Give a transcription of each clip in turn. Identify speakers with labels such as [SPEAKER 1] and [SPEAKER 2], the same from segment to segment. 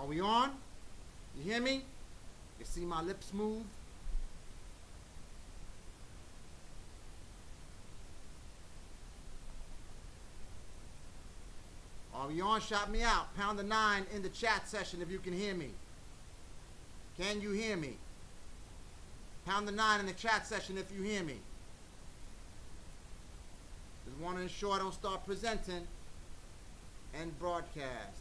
[SPEAKER 1] we on? You hear me? You see my lips move? Are we on? Shout me out. Pound the 9 in the chat session if you can hear me. Can you hear me? Pound the 9 in the chat session if you hear me. Just want to ensure I don't start presenting and broadcast.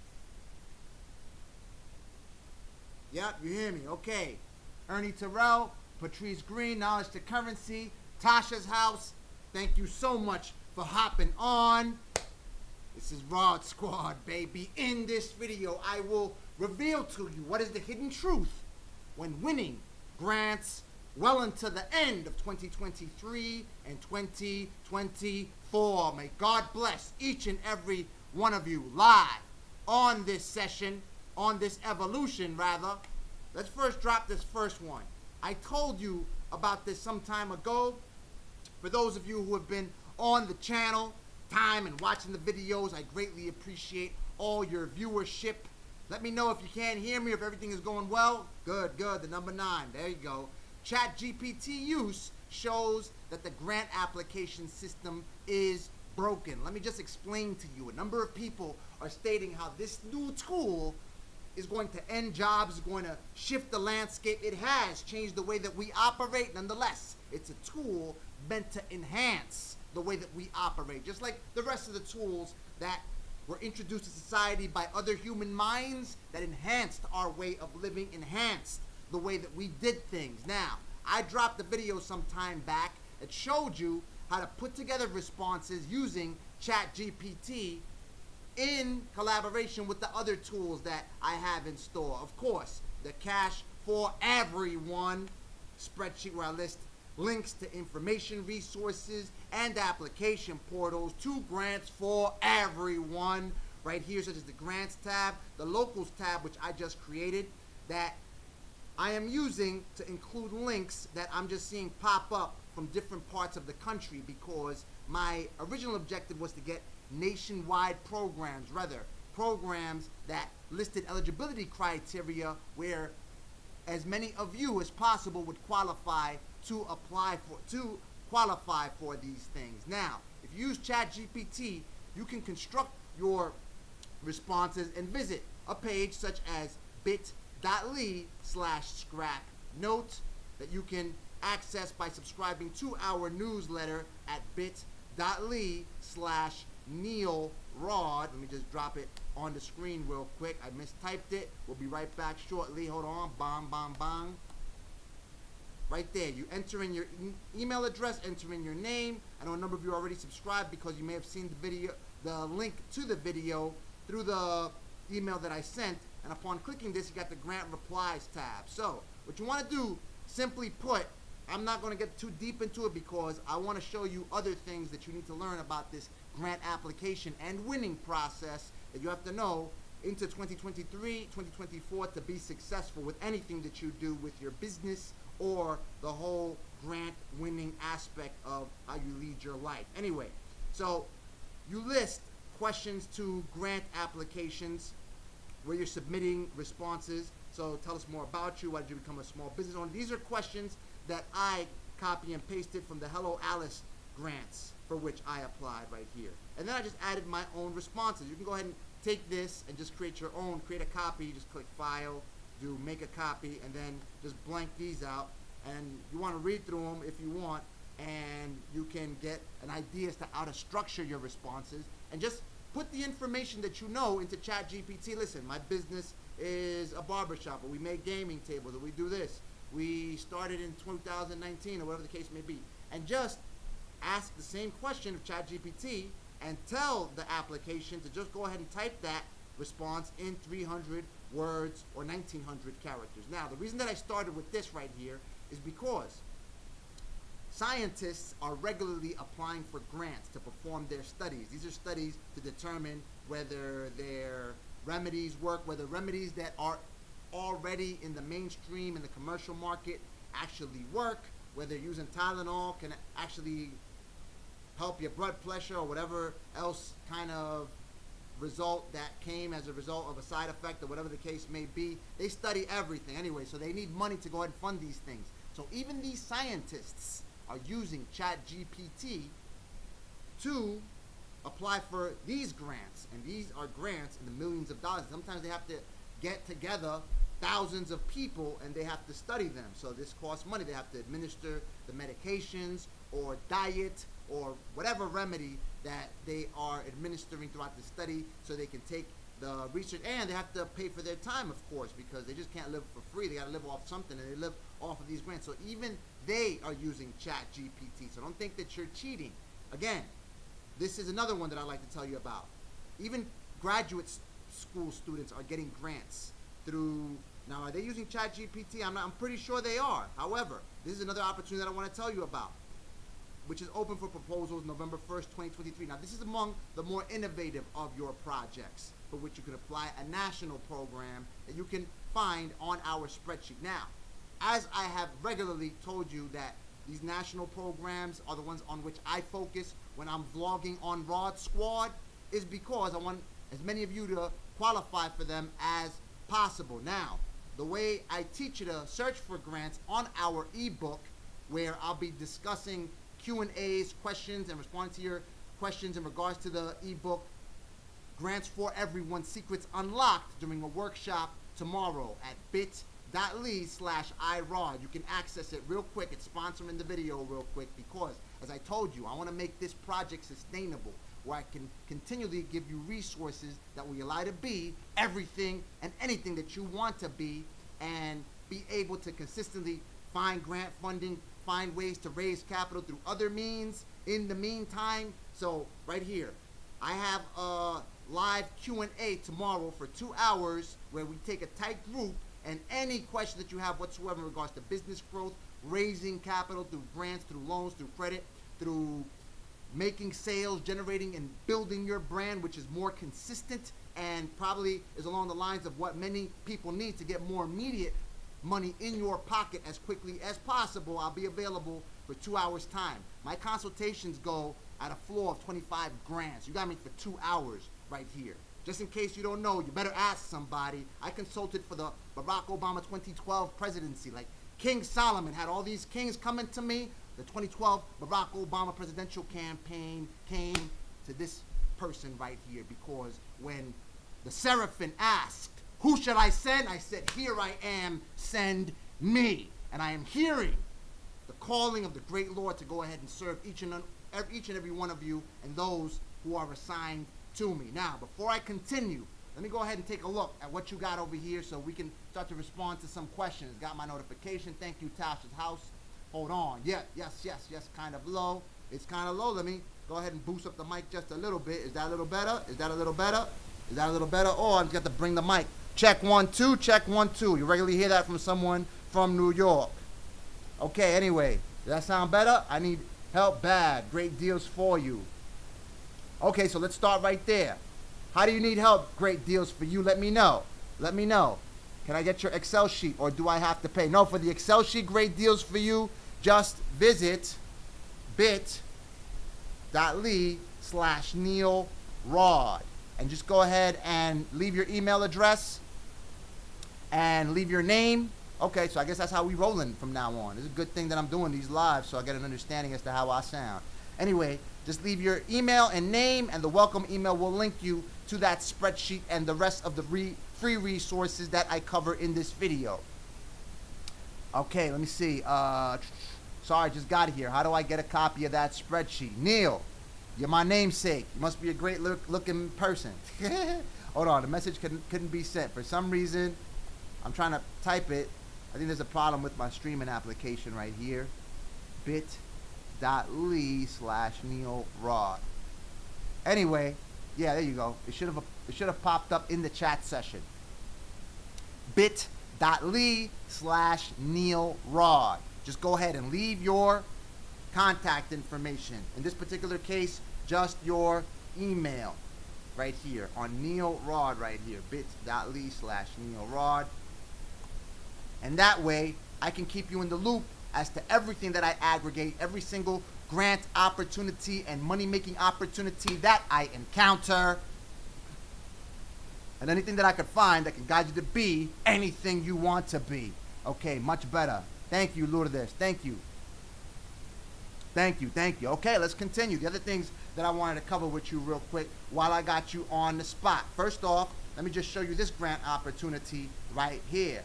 [SPEAKER 1] Yep, you hear me. Okay. Ernie Terrell, Patrice Green, Knowledge to Currency, Tasha's House. Thank you so much for hopping on. This is Rod Squad, baby. In this video, I will reveal to you what is the hidden truth when winning grants well into the end of 2023 and 2024. May God bless each and every one of you live on this session, on this evolution rather. Let's first drop this first one. I told you about this some time ago. For those of you who have been on the channel time and watching the videos, I greatly appreciate all your viewership. Let me know if you can't hear me, if everything is going well. Good, good. The number 9. There you go. ChatGPT use shows that the grant application system is broken. Let me just explain to you. A number of people are stating how this new tool is going to end jobs, is going to shift the landscape. It has changed the way that we operate. Nonetheless, it's a tool meant to enhance the way that we operate, just like the rest of the tools that were introduced to society by other human minds that enhanced our way of living, enhanced the way that we did things. Now, I dropped a video some time back that showed you how to put together responses using ChatGPT in collaboration with the other tools that I have in store. Of course, the Cash for Everyone spreadsheet where I list links to information resources and application portals to grants for everyone right here, such as the grants tab, the locals tab, which I just created, that I am using to include links that I'm just seeing pop up from different parts of the country, because my original objective was to get nationwide programs, rather programs that listed eligibility criteria where as many of you as possible would qualify to qualify for these things. Now, if you use ChatGPT, you can construct your responses and visit a page such as bit.ly/scrapnote that you can access by subscribing to our newsletter at bit.ly/NeilRod. Let me just drop it on the screen real quick. I mistyped it. We'll be right back shortly. Hold on. Bang, bang, bang. Right there, you enter in your email address, enter in your name. I know a number of you already subscribed because you may have seen the video, the link to the video through the email that I sent. And upon clicking this, you got the grant replies tab. So what you want to do, simply put, I'm not going to get too deep into it because I want to show you other things that you need to learn about this grant application and winning process that you have to know into 2023, 2024 to be successful with anything that you do with your business or the whole grant winning aspect of how you lead your life. Anyway, so you list questions to grant applications where you're submitting responses. So tell us more about you. Why did you become a small business owner? These are questions that I copy and pasted from the Hello Alice grants for which I applied right here. And then I just added my own responses. You can go ahead and take this and just create your own, create a copy. Just click File, do Make a Copy, and then just blank these out. And you want to read through them if you want, and you can get an idea as to how to structure your responses and just put the information that you know into ChatGPT. Listen, my business is a barbershop, or we make gaming tables, or we do this. We started in 2019, or whatever the case may be. And just ask the same question of ChatGPT and tell the application to just go ahead and type that response in 300 words or 1900 characters. Now, the reason that I started with this right here is because scientists are regularly applying for grants to perform their studies. These are studies to determine whether their remedies work, whether remedies that are already in the mainstream, in the commercial market, actually work, whether using Tylenol can actually help your blood pressure or whatever else kind of result that came as a result of a side effect or whatever the case may be. They study everything anyway, so they need money to go ahead and fund these things. So even these scientists are using ChatGPT to apply for these grants, and these are grants in the millions of dollars. Sometimes they have to get together thousands of people and they have to study them, so this costs money. They have to administer the medications or diet or whatever remedy that they are administering throughout the study, so they can take the research, and they have to pay for their time, of course, because they just can't live for free. They got to live off something, and they live off of these grants. So even they are using ChatGPT. So don't think that you're cheating. Again, this is another one that I'd like to tell you about. Even graduate school students are getting grants through. Now, are they using ChatGPT? I'm pretty sure they are. However, this is another opportunity that I want to tell you about, which is open for proposals November 1st, 2023. Now, this is among the more innovative of your projects for which you can apply a national program that you can find on our spreadsheet. Now, as I have regularly told you that these national programs are the ones on which I focus when I'm vlogging on Rod Squad, is because I want as many of you to qualify for them as possible. Now, the way I teach you to search for grants on our ebook, where I'll be discussing Q&As, questions, and responding to your questions in regards to the ebook, Grants for Everyone, Secrets Unlocked, during a workshop tomorrow at bit.ly/iRod. You can access it real quick. It's sponsoring the video real quick because, as I told you, I want to make this project sustainable, where I can continually give you resources that will allow you to be everything and anything that you want to be, and be able to consistently find grant funding, find ways to raise capital through other means in the meantime. So right here, I have a live Q&A tomorrow for 2 hours where we take a tight group, and any question that you have whatsoever in regards to business growth, raising capital through grants, through loans, through credit, through making sales, generating and building your brand, which is more consistent and probably is along the lines of what many people need to get more immediate money in your pocket as quickly as possible. I'll be available for 2 hours time. My consultations go at a floor of 25 grand. So you got me for 2 hours right here. Just in case you don't know, you better ask somebody. I consulted for the Barack Obama 2012 presidency. Like King Solomon had all these kings coming to me. The 2012 Barack Obama presidential campaign came to this person right here, because when the seraphim asked, "Who should I send?" I said, "Here I am, send me." And I am hearing the calling of the great Lord to go ahead and serve each and every one of you and those who are assigned to me. Now, before I continue, let me go ahead and take a look at what you got over here so we can start to respond to some questions. Got my notification. Thank you, Tasha's house. Hold on. Yeah, yes, kind of low. It's kind of low. Let me go ahead and boost up the mic just a little bit. Is that a little better? Is that a little better? Is that a little better? Oh, I just got to bring the mic. Check 1 2, check 1 2. You regularly hear that from someone from New York. Okay, anyway, does that sound better? I need help bad. Great deals for you. Okay, so let's start right there. How do you need help? Great deals for you. Let me know. Let me know. Can I get your Excel sheet, or do I have to pay? No, for the Excel sheet, great deals for you. Just visit bit.ly/NeilRod. And just go ahead and leave your email address and leave your name. Okay, so I guess that's how we rolling from now on. It's a good thing that I'm doing these live so I get an understanding as to how I sound. Anyway, just leave your email and name, and the welcome email will link you to that spreadsheet and the rest of the free resources that I cover in this video. Okay, let me see. Sorry, just got here. How do I get a copy of that spreadsheet? Neil, you're my namesake. You must be a great looking person. Hold on, the message couldn't be sent. For some reason, I'm trying to type it. I think there's a problem with my streaming application right here. bit.ly/NeilRod. Anyway, yeah, there you go. It should have popped up in the chat session. bit.ly/NeilRod. Just go ahead and leave your contact information. In this particular case, just your email right here on Neil Rod right here. bit.ly/NeilRod. And that way, I can keep you in the loop as to everything that I aggregate, every single grant opportunity and money-making opportunity that I encounter. and anything that I could find that can guide you to be anything you want to be. Okay, much better. Thank you, Lourdes. Thank you. Thank you, thank you. Okay, let's continue. The other things that I wanted to cover with you real quick while I got you on the spot. First off, let me just show you this grant opportunity right here.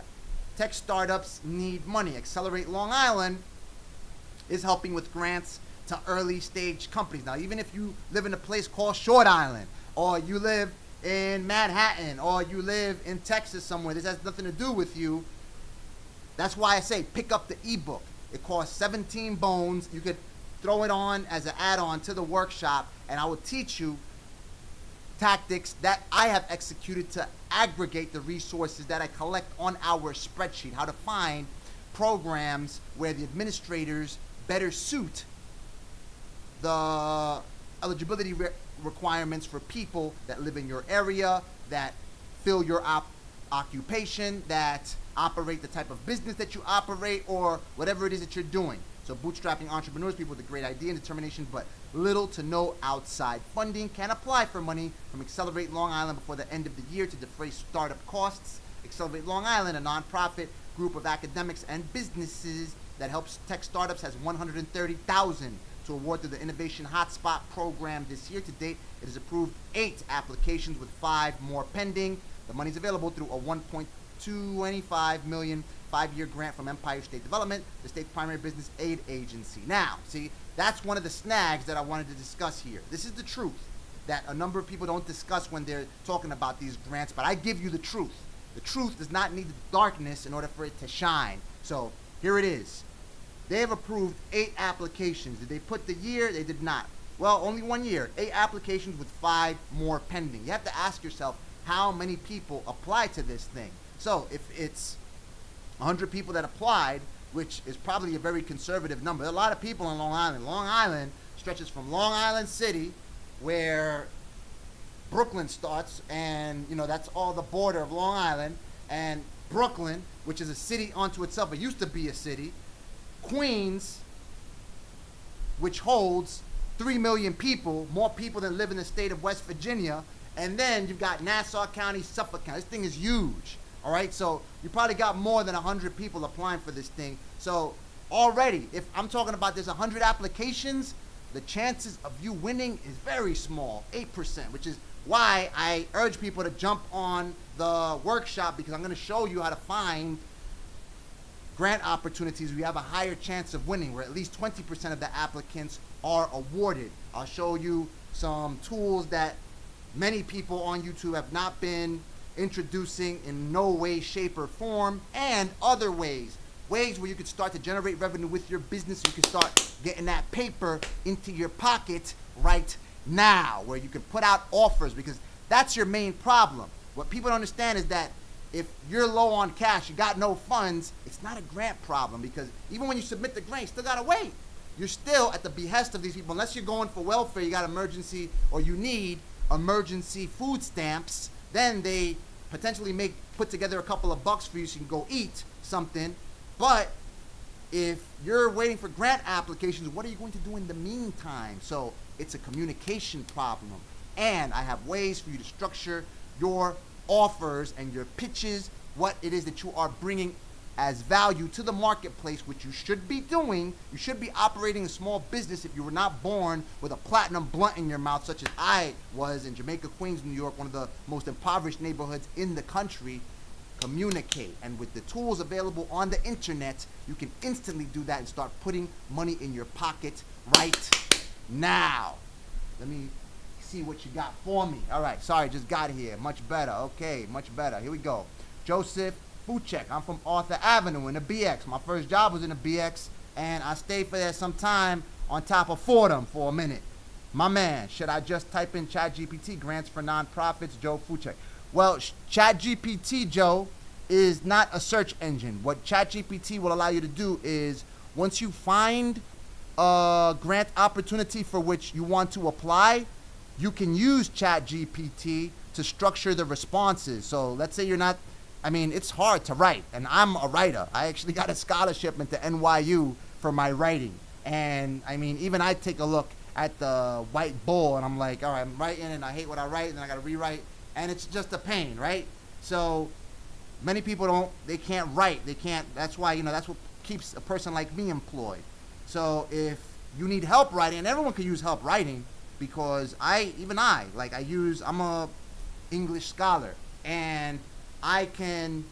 [SPEAKER 1] Tech startups need money. Accelerate Long Island is helping with grants to early stage companies. Now, even if you live in a place called Short Island, or you live in Manhattan, or you live in Texas somewhere, this has nothing to do with you. That's why I say pick up the ebook. It costs 17 bones. You could throw it on as an add-on to the workshop, and I will teach you tactics that I have executed to aggregate the resources that I collect on our spreadsheet, how to find programs where the administrators better suit the eligibility requirements for people that live in your area, that fill your occupation, that operate the type of business that you operate, or whatever it is that you're doing. So bootstrapping entrepreneurs, people with a great idea and determination, but little to no outside funding, can apply for money from Accelerate Long Island before the end of the year to defray startup costs. Accelerate Long Island, a nonprofit group of academics and businesses that helps tech startups, has $130,000 to award through the Innovation Hotspot program this year. To date, it has approved 8 applications with 5 more pending. The money is available through a $1.25 million 5-year grant from Empire State Development, the state's primary business aid agency. Now, see, that's one of the snags that I wanted to discuss here. This is the truth that a number of people don't discuss when they're talking about these grants, but I give you the truth. The truth does not need the darkness in order for it to shine. So here it is. They have approved 8 applications. Did they put the year? They did not. Well, only 1 year. 8 applications with 5 more pending. You have to ask yourself how many people apply to this thing. So if it's 100 people that applied, which is probably a very conservative number. There are a lot of people in Long Island. Long Island stretches from Long Island City, where Brooklyn starts, and that's all the border of Long Island, and Brooklyn, which is a city unto itself. It used to be a city. Queens, which holds 3 million people, more people than live in the state of West Virginia, and then you've got Nassau County, Suffolk County. This thing is huge. All right, so you probably got more than 100 people applying for this thing. So already, if I'm talking about there's 100 applications, the chances of you winning is very small, 8%, which is why I urge people to jump on the workshop, because I'm going to show you how to find grant opportunities where you have a higher chance of winning, where at least 20% of the applicants are awarded. I'll show you some tools that many people on YouTube have not been introducing in no way, shape, or form, and other ways where you can start to generate revenue with your business. You can start getting that paper into your pocket right now, where you can put out offers, because that's your main problem. What people don't understand is that if you're low on cash, you got no funds, it's not a grant problem, because even when you submit the grant, you still gotta wait. You're still at the behest of these people. Unless you're going for welfare, you got emergency, or you need emergency food stamps, then they potentially put together a couple of bucks for you so you can go eat something. But if you're waiting for grant applications, what are you going to do in the meantime? So it's a communication problem. And I have ways for you to structure your offers and your pitches, what it is that you are bringing as value to the marketplace, which you should be doing. You should be operating a small business if you were not born with a platinum blunt in your mouth, such as I was in Jamaica, Queens, New York, one of the most impoverished neighborhoods in the country. Communicate. And with the tools available on the internet, you can instantly do that and start putting money in your pocket right now. Let me see what you got for me. All right, sorry, just got here. Much better. Okay, much better. Here we go. Joseph Fuchek. I'm from Arthur Avenue in the BX. My first job was in the BX, and I stayed for there some time on top of Fordham for a minute. My man, should I just type in ChatGPT grants for nonprofits, Joe Fuchek? Well, ChatGPT, Joe, is not a search engine. What ChatGPT will allow you to do is, once you find a grant opportunity for which you want to apply, you can use ChatGPT to structure the responses. So let's say you're not, it's hard to write, and I'm a writer. I actually got a scholarship into NYU for my writing. And even I take a look at the white bull, and I'm like, all right, I'm writing, and I hate what I write, and then I got to rewrite and it's just a pain, right? So many people they can't write, that's why, that's what keeps a person like me employed. So if you need help writing, and everyone can use help writing, because I'm a English scholar, and I can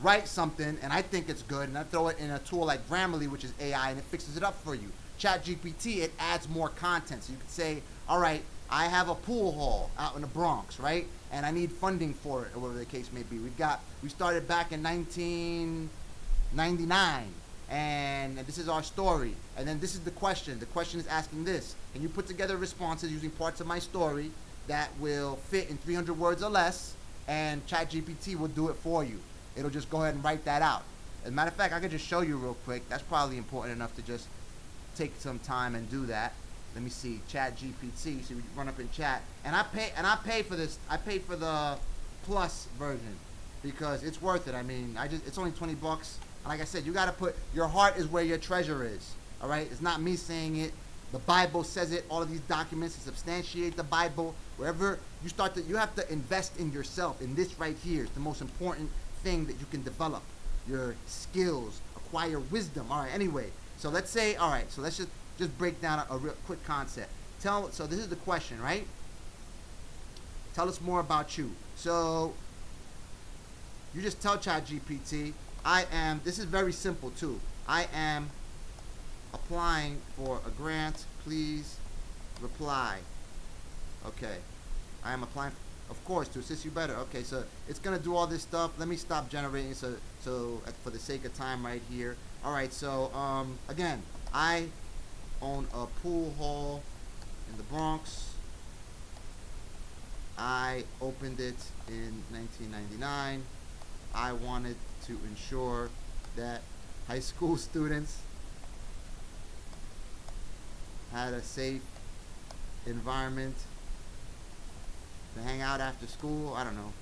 [SPEAKER 1] write something and I think it's good, and I throw it in a tool like Grammarly, which is AI, and it fixes it up for you. ChatGPT, it adds more content. So you could say, all right, I have a pool hall out in the Bronx, right? And I need funding for it, or whatever the case may be. We started back in 1999, and this is our story. And then this is the question. The question is asking this: can you put together responses using parts of my story that will fit in 300 words or less? And ChatGPT will do it for you. It'll just go ahead and write that out. As a matter of fact, I could just show you real quick. That's probably important enough to just take some time and do that. Let me see, ChatGPT. So we run up in chat, and I pay for this. I pay for the plus version because it's worth it. I mean, it's only $20. And like I said, you got to put your heart is where your treasure is. All right, it's not me saying it. The Bible says it. All of these documents to substantiate the Bible. Wherever you start you have to invest in yourself. And this right here is the most important thing that you can develop. Your skills, acquire wisdom. All right. Anyway, so let's say, all right. So let's just break down a real quick concept. So this is the question, right? Tell us more about you. So you just tell ChatGPT, this is very simple too. I am applying for a grant. Please reply. Okay. I am applying, of course, to assist you better. Okay, so it's going to do all this stuff. Let me stop generating so for the sake of time right here. All right, so again, I own a pool hall in the Bronx. I opened it in 1999. I wanted to ensure that high school students had a safe environment to hang out after school. I don't know.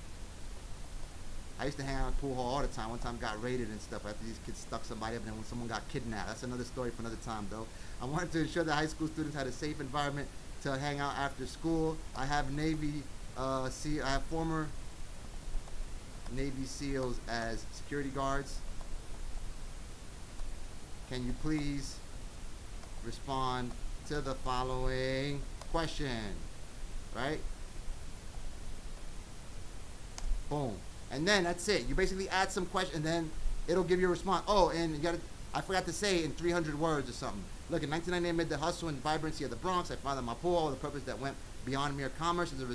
[SPEAKER 1] I used to hang out at the pool hall all the time. One time got raided and stuff after these kids stuck somebody up, and then when someone got kidnapped. That's another story for another time, though. I wanted to ensure that high school students had a safe environment to hang out after school. I have I have former Navy SEALs as security guards. Can you please respond to the following question? Right? Boom. And then that's it. You basically add some question, and then it'll give you a response. Oh, and I forgot to say in 300 words or something. Look, in 1998, amid the hustle and vibrancy of the Bronx, I found that my pool, the purpose that went beyond mere commerce. As a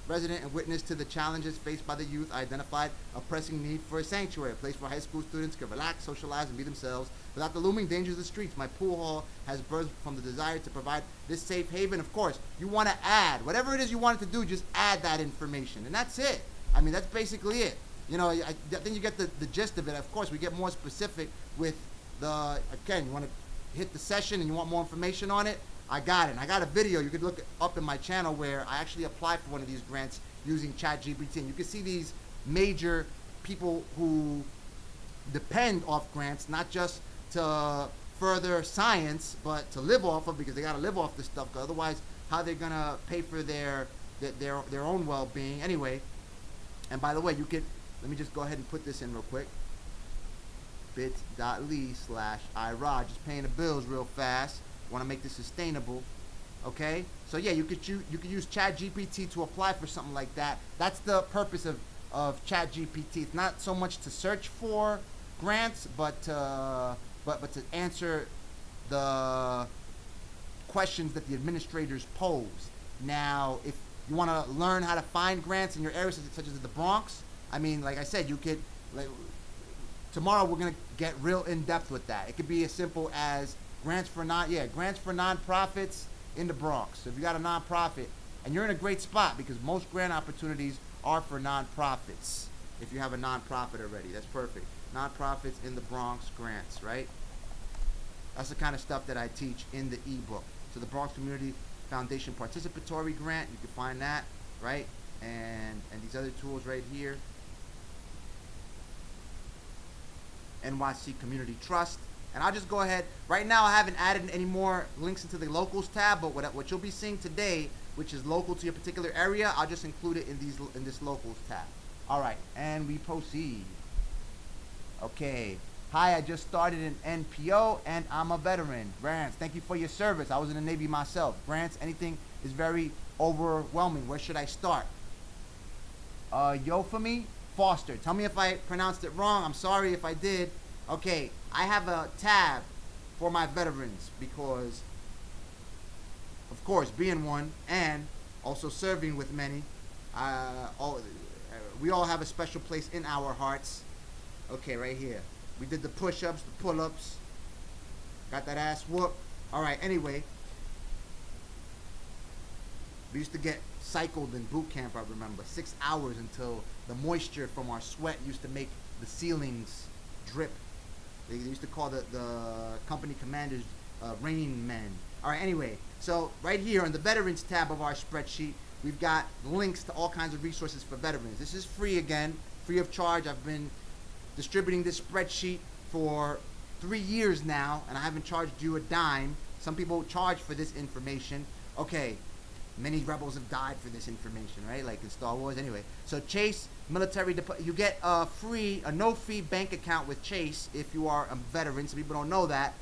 [SPEAKER 1] resident and witness to the challenges faced by the youth, I identified a pressing need for a sanctuary, a place where high school students can relax, socialize, and be themselves without the looming dangers of the streets. My pool hall has birthed from the desire to provide this safe haven. Of course, you want to add whatever it is you want it to do. Just add that information, and that's it. I mean, that's basically it. You know, I think you get the gist of it. Of course, we get more specific with again, you want to hit the session and you want more information on it, I got it. And I got a video you could look up in my channel where I actually applied for one of these grants using ChatGPT. And you can see these major people who depend off grants, not just to further science, but to live off of, because they got to live off this stuff. Because otherwise, how they're going to pay for their own well-being? Anyway, and by the way, let me just go ahead and put this in real quick. bit.ly/iRod, just paying the bills real fast. Want to make this sustainable, okay? So yeah, you could use ChatGPT to apply for something like that. That's the purpose of ChatGPT. It's not so much to search for grants, but to answer the questions that the administrators pose. Now, if you want to learn how to find grants in your area, such as the Bronx, I mean, like I said, you could tomorrow we're gonna get real in depth with that. It could be as simple as grants for nonprofits in the Bronx. So if you got a nonprofit, and you're in a great spot because most grant opportunities are for nonprofits. If you have a nonprofit already, that's perfect. Nonprofits in the Bronx grants, right? That's the kind of stuff that I teach in the ebook. So the Bronx Community Foundation Participatory Grant, you can find that, right? And these other tools right here. NYC Community Trust. And I'll just go ahead. Right now I haven't added any more links into the locals tab, but what you'll be seeing today which is local to your particular area, I'll just include it in this locals tab. All right, and we proceed. Okay. Hi, I just started an NPO and I'm a veteran. Grants, thank you for your service. I was in the Navy myself. Grants, anything is very overwhelming. Where should I start? Euphemy Foster. Tell me if I pronounced it wrong. I'm sorry if I did. Okay, I have a tab for my veterans because, of course, being one and also serving with many, we all have a special place in our hearts. Okay, right here. We did the push-ups, the pull-ups. Got that ass whooped. All right, anyway. We used to get cycled in boot camp, I remember. 6 hours until the moisture from our sweat used to make the ceilings drip. They used to call the company commanders rain men. All right, anyway. So right here on the veterans tab of our spreadsheet, we've got links to all kinds of resources for veterans. This is free again, free of charge. I've been distributing this spreadsheet for 3 years now, and I haven't charged you a dime. Some people charge for this information. Okay, many rebels have died for this information, right? Like in Star Wars. Anyway, so Chase Military you get a no-fee bank account with Chase if you are a veteran. Some people don't know that,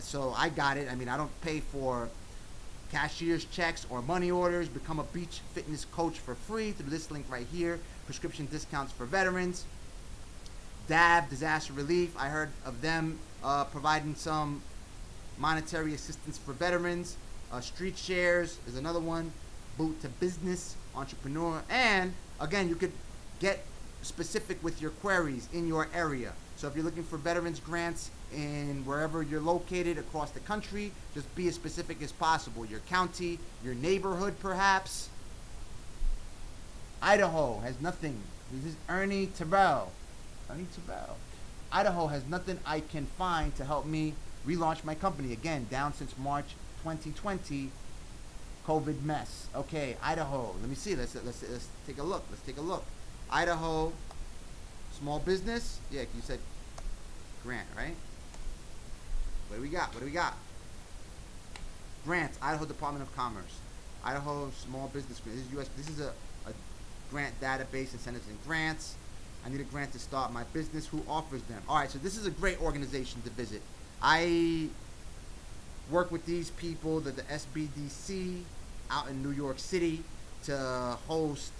[SPEAKER 1] so I got it. I mean, I don't pay for cashier's checks or money orders. Become a beach fitness coach for free through this link right here. Prescription discounts for veterans. DAV, Disaster Relief, I heard of them providing some monetary assistance for veterans. Street Shares is another one. Boot to Business, Entrepreneur. And, again, you could get specific with your queries in your area. So if you're looking for veterans grants in wherever you're located across the country, just be as specific as possible. Your county, your neighborhood, perhaps. Idaho has nothing. This is Ernie Terrell. Idaho has nothing I can find to help me relaunch my company. Again, down since March 2020. COVID mess. Okay, Idaho. Let me see. Let's take a look. Let's take a look. Idaho small business. Yeah, you said grant, right? What do we got? What do we got? Grants. Idaho Department of Commerce. Idaho Small Business Grant. This is US. This is a grant database, incentives and grants. I need a grant to start my business. Who offers them? All right, so this is a great organization to visit. I work with these people, the SBDC, out in New York City to host,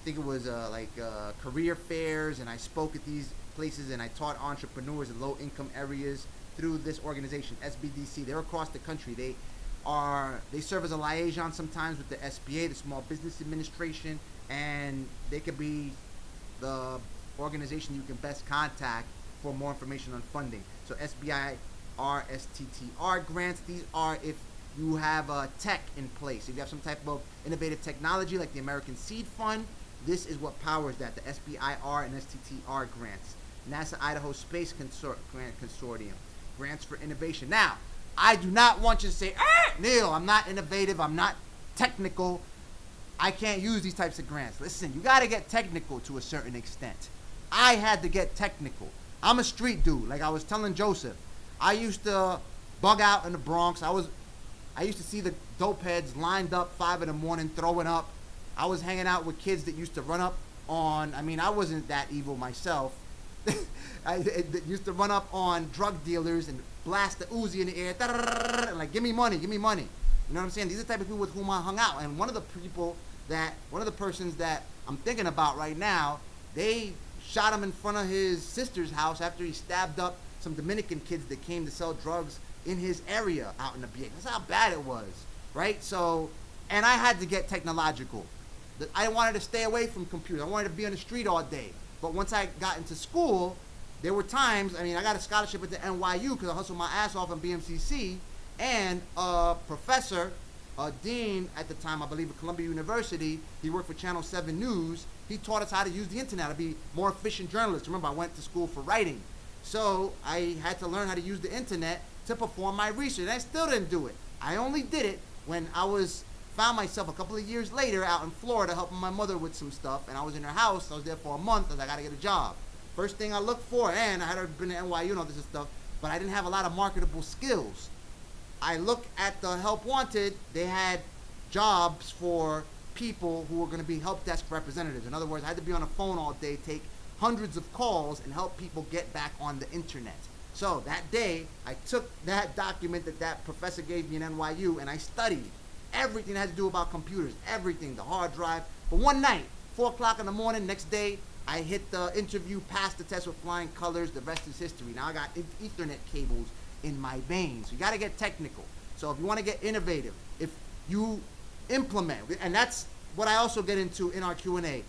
[SPEAKER 1] I think it was career fairs, and I spoke at these places, and I taught entrepreneurs in low-income areas through this organization, SBDC. They're across the country. They serve as a liaison sometimes with the SBA, the Small Business Administration, and they could be the organization you can best contact for more information on funding. So SBI RSTTR grants, these are if you have a tech in place. If you have some type of innovative technology like the American Seed Fund, this is what powers that, the SBIR and STTR grants. NASA Idaho Space Consortium, grants for innovation. Now, I do not want you to say, Neil, I'm not innovative, I'm not technical, I can't use these types of grants. Listen, you got to get technical to a certain extent. I had to get technical. I'm a street dude. Like I was telling Joseph, I used to bug out in the Bronx. I used to see the dope heads lined up 5 in the morning throwing up. I was hanging out with kids that used to run up on, I wasn't that evil myself. I used to run up on drug dealers and blast the Uzi in the air, and like, give me money, give me money. You know what I'm saying? These are the type of people with whom I hung out. And one of the persons that I'm thinking about right now, they shot him in front of his sister's house after he stabbed up some Dominican kids that came to sell drugs in his area out in the BA. That's how bad it was, right? So, and I had to get technological. I wanted to stay away from computers. I wanted to be on the street all day. But once I got into school, there were times, I got a scholarship at the NYU because I hustled my ass off in BMCC, and a professor, a dean at the time, I believe at Columbia University, he worked for Channel 7 News, he taught us how to use the internet to be more efficient journalists. Remember, I went to school for writing. So I had to learn how to use the internet to perform my research. And I still didn't do it. I only did it when found myself a couple of years later out in Florida helping my mother with some stuff, and I was in her house. I was there for a month. I was like, I gotta get a job. First thing I looked for, and I had been to NYU and all this stuff, but I didn't have a lot of marketable skills. I look at the help wanted. They had jobs for people who were going to be help desk representatives. In other words, I had to be on a phone all day, take hundreds of calls, and help people get back on the internet. So that day, I took that document that professor gave me in NYU, and I studied everything that had to do about computers, everything, the hard drive. But one night, 4 o'clock in the morning, next day, I hit the interview, passed the test with flying colors. The rest is history. Now I got Ethernet cables in my veins. So you got to get technical. So if you want to get innovative, if you implement, and that's what I also get into in our Q&A,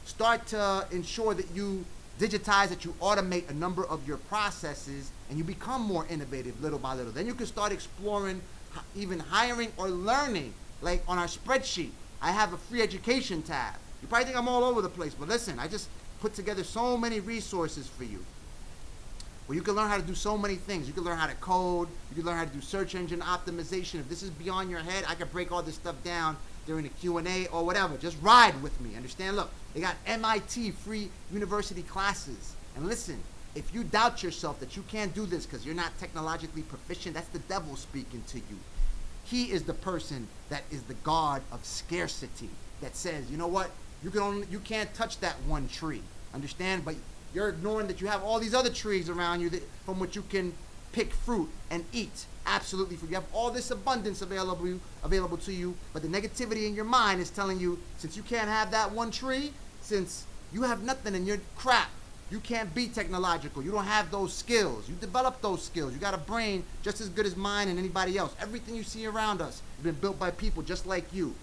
[SPEAKER 1] start to ensure that you digitize, that you automate a number of your processes, and you become more innovative little by little. Then you can start exploring even hiring or learning. Like on our spreadsheet, I have a free education tab. You probably think I'm all over the place, but listen, I just put together so many resources for you where you can learn how to do so many things. You can learn how to code. You can learn how to do search engine optimization. If this is beyond your head, I can break all this stuff down during the Q&A or whatever. Just ride with me, understand? Look, they got MIT free university classes. And listen, if you doubt yourself that you can't do this because you're not technologically proficient, that's the devil speaking to you. He is the person that is the god of scarcity, that says, you know what? You can't touch that one tree, understand? But you're ignoring that you have all these other trees around you from which you can pick fruit and eat. Absolutely free. You have all this abundance available to you, but the negativity in your mind is telling you, since you can't have that one tree, since you have nothing and you're crap, you can't be technological. You don't have those skills. You develop those skills. You got a brain just as good as mine and anybody else. Everything you see around us has been built by people just like you,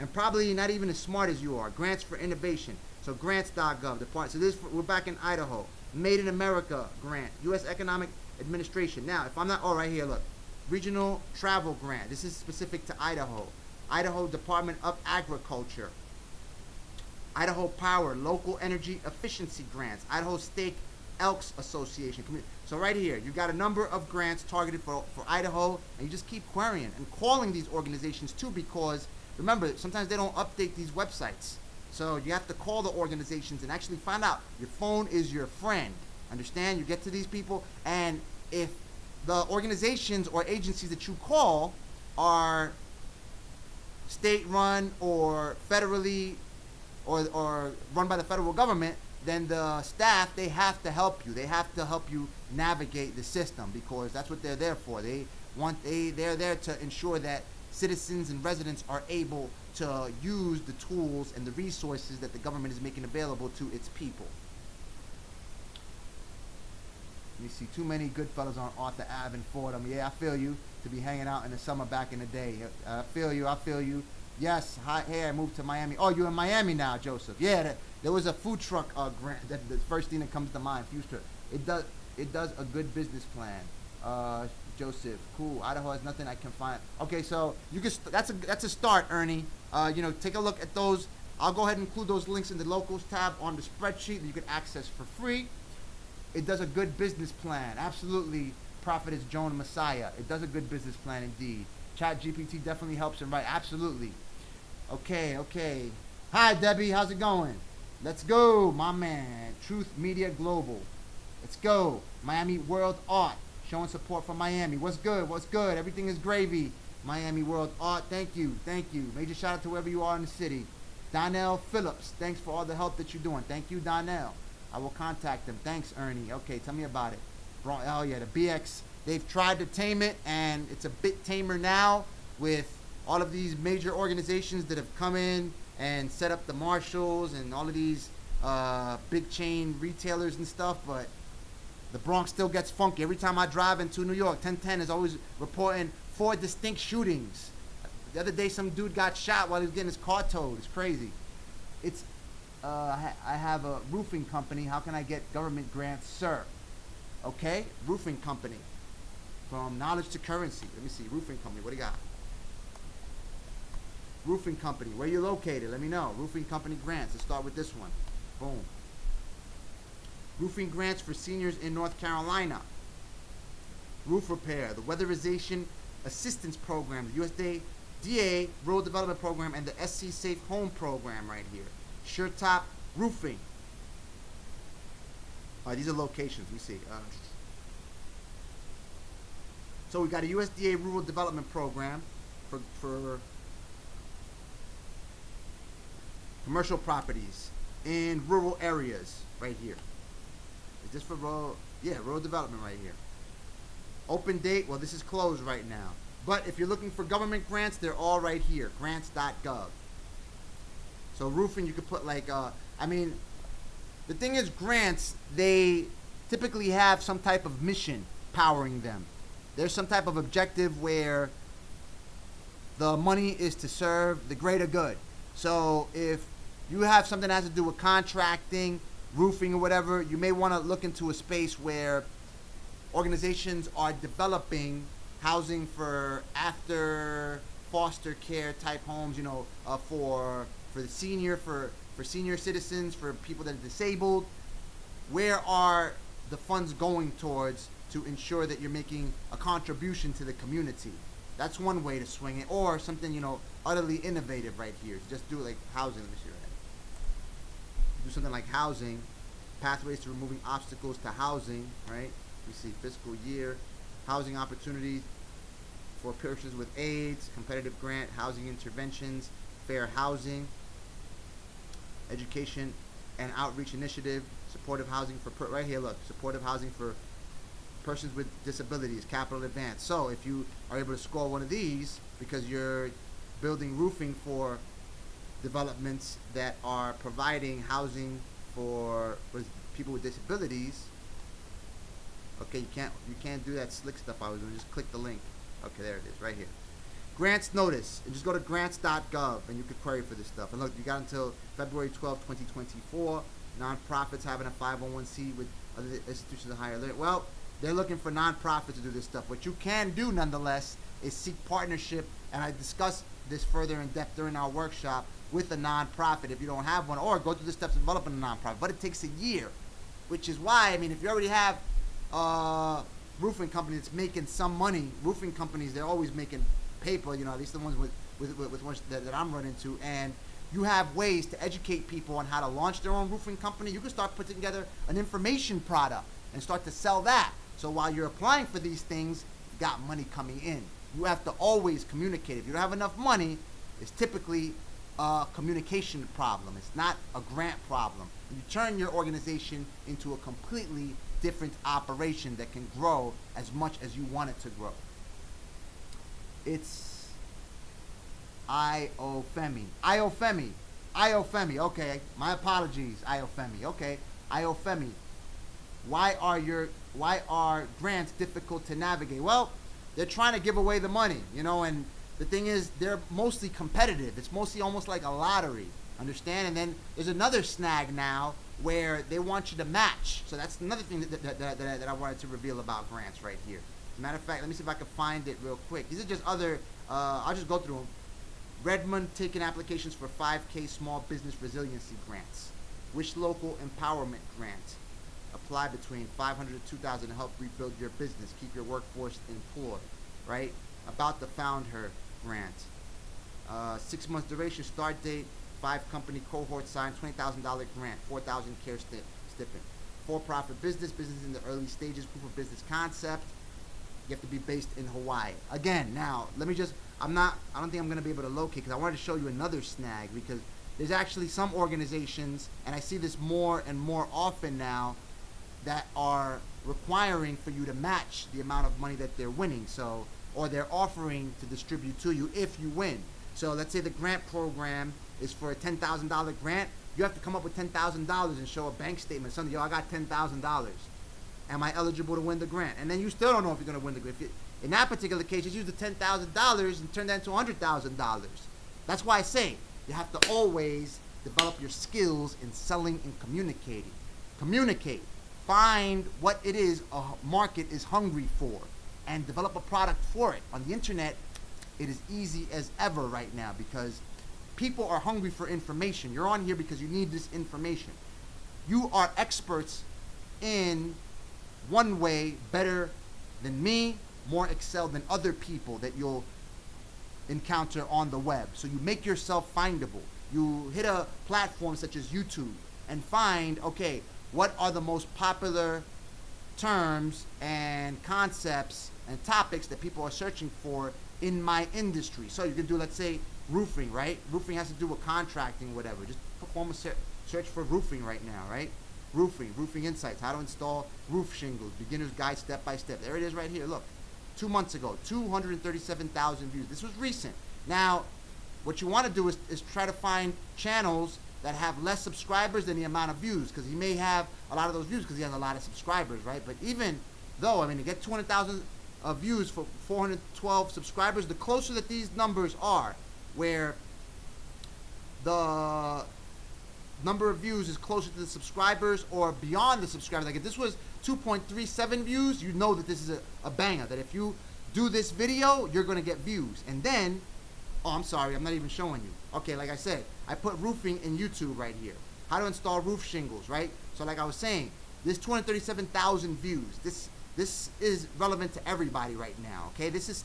[SPEAKER 1] and probably not even as smart as you are. Grants for innovation. So grants.gov. So we're back in Idaho. Made in America grant. U.S. Economic Administration. Now, if I'm not, oh, right here, look. Regional travel grant. This is specific to Idaho. Idaho Department of Agriculture. Idaho Power Local Energy Efficiency Grants. Idaho State Elks Association. So right here, you got a number of grants targeted for Idaho, and you just keep querying and calling these organizations too, because remember, sometimes they don't update these websites. So you have to call the organizations and actually find out. Your phone is your friend. Understand? You get to these people, and if the organizations or agencies that you call are state-run or federally or run by the federal government, then the staff, they have to help you. They have to help you navigate the system, because that's what they're there for. They're there to ensure that citizens and residents are able to use the tools and the resources that the government is making available to its people. You see too many good fellas on Arthur Ave in Fordham. Yeah, I feel you, to be hanging out in the summer back in the day. I feel you. Yes, hey, I moved to Miami. Oh, you're in Miami now, Joseph. Yeah, there was a food truck grant. That's the first thing that comes to mind, food truck. It does a good business plan. Joseph, cool. Idaho has nothing I can find. Okay, so you can. That's a start, Ernie. Take a look at those. I'll go ahead and include those links in the locals tab on the spreadsheet that you can access for free. It does a good business plan. Absolutely, Prophetess Joan Messiah. It does a good business plan indeed. ChatGPT definitely helps him write. Absolutely. Okay. Hi, Debbie. How's it going? Let's go, my man. Truth Media Global. Let's go. Miami World Art. Showing support for Miami. What's good? Everything is gravy. Miami World Art. Thank you. Major shout out to wherever you are in the city. Donnell Phillips. Thanks for all the help that you're doing. Thank you, Donnell. I will contact them. Thanks, Ernie. Okay, tell me about it. Oh, yeah, the BX. They've tried to tame it, and it's a bit tamer now with all of these major organizations that have come in and set up the Marshalls and all of these big chain retailers and stuff, but the Bronx still gets funky. Every time I drive into New York, 1010 is always reporting 4 distinct shootings. The other day, some dude got shot while he was getting his car towed. It's crazy. I have a roofing company. How can I get government grants, sir? Okay, roofing company. From knowledge to currency. Let me see, roofing company, what do you got? Roofing company, where you located? Let me know. Roofing company grants. Let's start with this one. Boom. Roofing grants for seniors in North Carolina. Roof repair, the Weatherization Assistance Program, the USDA Rural Development Program, and the SC Safe Home Program right here. SureTop Roofing. These are locations. We see. So we got a USDA Rural Development Program for commercial properties in rural areas right here. Is this for rural? Yeah, rural development right here. Open date, well, this is closed right now. But if you're looking for government grants, they're all right here, grants.gov. So roofing, you could put like, the thing is, grants, they typically have some type of mission powering them. There's some type of objective where the money is to serve the greater good. So if you have something that has to do with contracting, roofing, or whatever, you may want to look into a space where organizations are developing housing for after foster care type homes, for the senior, for senior citizens, for people that are disabled. Where are the funds going towards to ensure that you're making a contribution to the community? That's one way to swing it. Or something, utterly innovative right here. Just do it like housing. Let me see right. Do something like housing, pathways to removing obstacles to housing, right? We see fiscal year, housing opportunities for persons with AIDS, competitive grant, housing interventions, fair housing, education and outreach initiative, supportive housing for, right here, look, supportive housing for persons with disabilities, capital advance. So if you are able to score one of these because you're building roofing for developments that are providing housing for people with disabilities, okay, you can't do that slick stuff I was doing. Just click the link. Okay, there it is, right here. Grants notice, and just go to grants.gov and you can query for this stuff. And look, you got until February 12, 2024. Nonprofits having a 501c with other institutions of higher learning. Well, they're looking for nonprofits to do this stuff. What you can do, nonetheless, is seek partnership, and I discussed this further in depth during our workshop, with a nonprofit if you don't have one, or go through the steps of developing a nonprofit. But it takes a year, which is why, if you already have roofing company that's making some money, roofing companies, they're always making paper, at least the ones with ones that I'm running into, and you have ways to educate people on how to launch their own roofing company. You can start putting together an information product and start to sell that. So while you're applying for these things, you got money coming in. You have to always communicate. If you don't have enough money, it's typically a communication problem. It's not a grant problem. You turn your organization into a completely different operation that can grow as much as you want it to grow. It's IOFEMI. IOFEMI. Okay, my apologies. IOFEMI. Okay, IOFEMI. Why are grants difficult to navigate? Well, they're trying to give away the money, and the thing is, they're mostly competitive. It's mostly almost like a lottery, understand? And then there's another snag now where they want you to match. So that's another thing that I wanted to reveal about grants right here. As a matter of fact, let me see if I can find it real quick. These are just other, I'll just go through them. Redmond taking applications for 5K Small Business Resiliency Grants. Wish Local Empowerment Grant. Apply between $500 to $2,000 to help rebuild your business. Keep your workforce employed, right? About to Found Her Grant. 6 months duration, start date, 5 company cohort signed, $20,000 grant, 4,000 care stipend. For-profit business in the early stages, proof of business concept. You have to be based in Hawaii. Again, now, let me just, I don't think I'm going to be able to locate, because I wanted to show you another snag, because there's actually some organizations, and I see this more and more often now, that are requiring for you to match the amount of money that they're winning, so, or they're offering to distribute to you if you win. So let's say the grant program is for a $10,000 grant. You have to come up with $10,000 and show a bank statement, something, I got $10,000. Am I eligible to win the grant? And then you still don't know if you're going to win the grant. In that particular case, just use the $10,000 and turn that into $100,000. That's why I say you have to always develop your skills in selling and communicating. Communicate. Find what it is a market is hungry for and develop a product for it. On the internet, it is easy as ever right now because people are hungry for information. You're on here because you need this information. You are experts in one way better than me, more excelled than other people that you'll encounter on the web. So you make yourself findable. You hit a platform such as YouTube and find, okay, what are the most popular terms and concepts and topics that people are searching for in my industry. So you can do, let's say, roofing, right? Roofing has to do with contracting, whatever. Just perform a search for roofing right now, right? Roofing insights, how to install roof shingles, beginner's guide step by step. There it is right here. Look, 2 months ago, 237,000 views. This was recent. Now, what you want to do is try to find channels that have less subscribers than the amount of views, because he may have a lot of those views because he has a lot of subscribers, right? But even though, I mean, to get 200,000 views for 412 subscribers, the closer that these numbers are, where the number of views is closer to the subscribers or beyond the subscribers, like if this was 2.37 views, you know that this is a banger, that if you do this video, you're going to get views. And then, oh, I'm sorry, I'm not even showing you. Okay, like I said, I put roofing in YouTube right here. How to install roof shingles, right? So like I was saying, this 237,000 views. This is relevant to everybody right now, okay? This is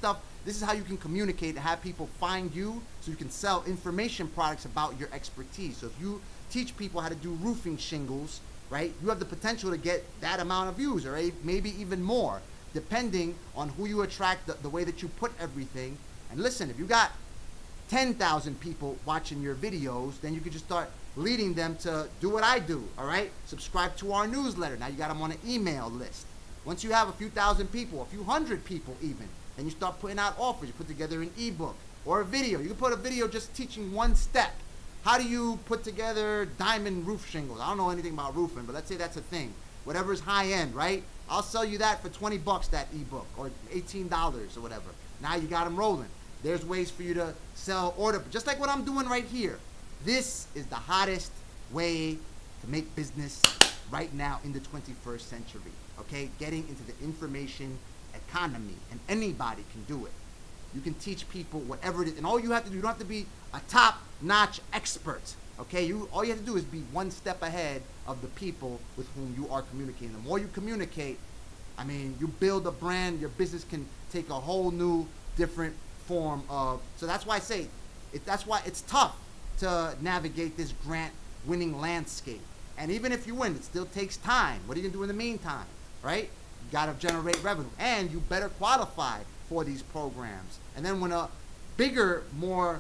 [SPEAKER 1] how you can communicate and have people find you so you can sell information products about your expertise. So if you teach people how to do roofing shingles, right, you have the potential to get that amount of views, or maybe even more, depending on who you attract, the way that you put everything. And listen, if you got 10,000 people watching your videos, then you can just start leading them to do what I do, all right? Subscribe to our newsletter. Now you got them on an email list. Once you have a few thousand people, a few hundred people even, then you start putting out offers. You put together an ebook or a video. You can put a video just teaching one step. How do you put together diamond roof shingles? I don't know anything about roofing, but let's say that's a thing. Whatever is high end, right? I'll sell you that for 20 bucks, that ebook, or $18 or whatever. Now you got them rolling. There's ways for you to sell order, just like what I'm doing right here. This is the hottest way to make business right now in the 21st century, okay? Getting into the information economy, and anybody can do it. You can teach people whatever it is, and all you have to do, you don't have to be a top-notch expert, okay? All you have to do is be one step ahead of the people with whom you are communicating. The more you communicate, I mean, you build a brand, your business can take a whole new, different form of, so that's why I say, that's why it's tough to navigate this grant-winning landscape. And even if you win, it still takes time. What are you going to do in the meantime, right? You got to generate revenue, and you better qualify for these programs. And then when a bigger, more